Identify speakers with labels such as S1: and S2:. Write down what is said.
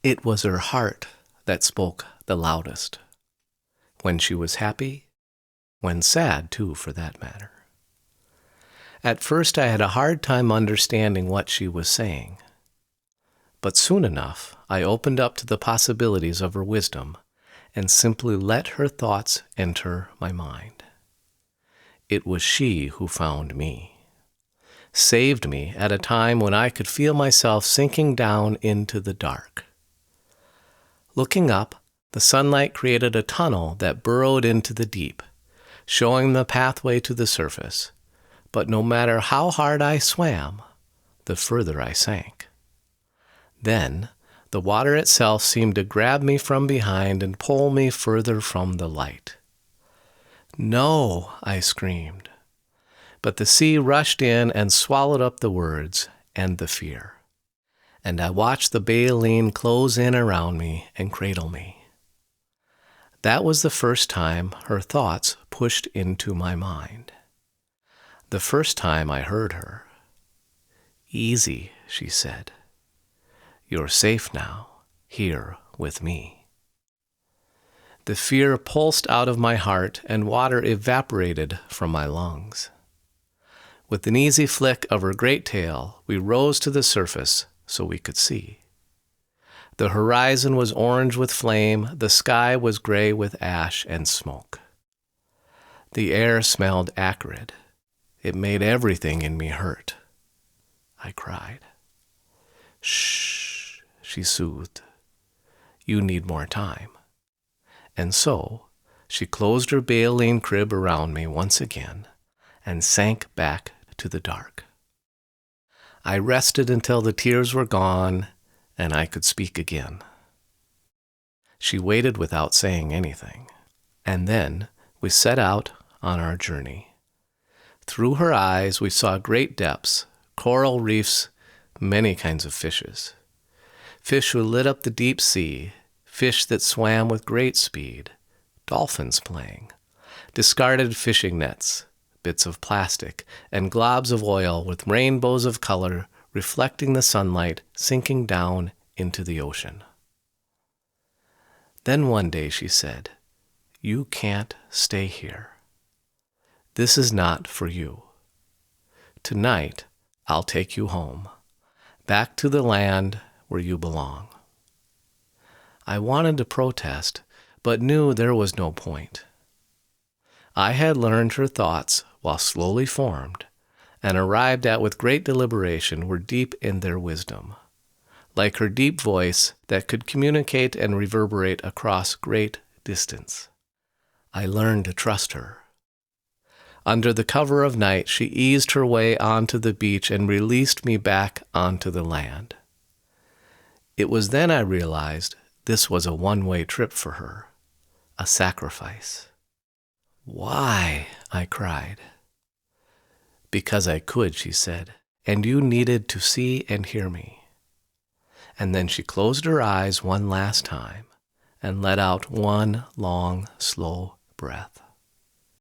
S1: It was her heart that spoke the loudest. When she was happy, when sad too, for that matter. At first I had a hard time understanding what she was saying. But soon enough, I opened up to the possibilities of her wisdom and simply let her thoughts enter my mind. It was she who found me, saved me at a time when I could feel myself sinking down into the dark. Looking up, the sunlight created a tunnel that burrowed into the deep, showing the pathway to the surface. But no matter how hard I swam, the further I sank. Then, the water itself seemed to grab me from behind and pull me further from the light. "No," I screamed. But the sea rushed in and swallowed up the words and the fear. And I watched the baleen close in around me and cradle me. That was the first time her thoughts pushed into my mind. The first time I heard her. "Easy," she said. "You're safe now, here with me." The fear pulsed out of my heart and water evaporated from my lungs. With an easy flick of her great tail, we rose to the surface so we could see. The horizon was orange with flame, the sky was gray with ash and smoke. The air smelled acrid. It made everything in me hurt. I cried. "Shh," she soothed. "You need more time." And so, she closed her baleen crib around me once again and sank back to the dark. I rested until the tears were gone and I could speak again. She waited without saying anything, and then we set out on our journey. Through her eyes we saw great depths, coral reefs, many kinds of fishes. Fish who lit up the deep sea, fish that swam with great speed, dolphins playing, discarded fishing nets, bits of plastic, and globs of oil with rainbows of color reflecting the sunlight sinking down into the ocean. Then one day she said, "You can't stay here. This is not for you. Tonight, I'll take you home, back to the land where you belong." I wanted to protest, but knew there was no point. I had learned her thoughts while slowly formed, and arrived at with great deliberation were deep in their wisdom, like her deep voice that could communicate and reverberate across great distance. I learned to trust her. Under the cover of night, she eased her way onto the beach and released me back onto the land. It was then I realized this was a one-way trip for her, a sacrifice. "Why?" I cried. "Because I could," she said, "and you needed to see and hear me." And then she closed her eyes one last time and let out one long, slow breath.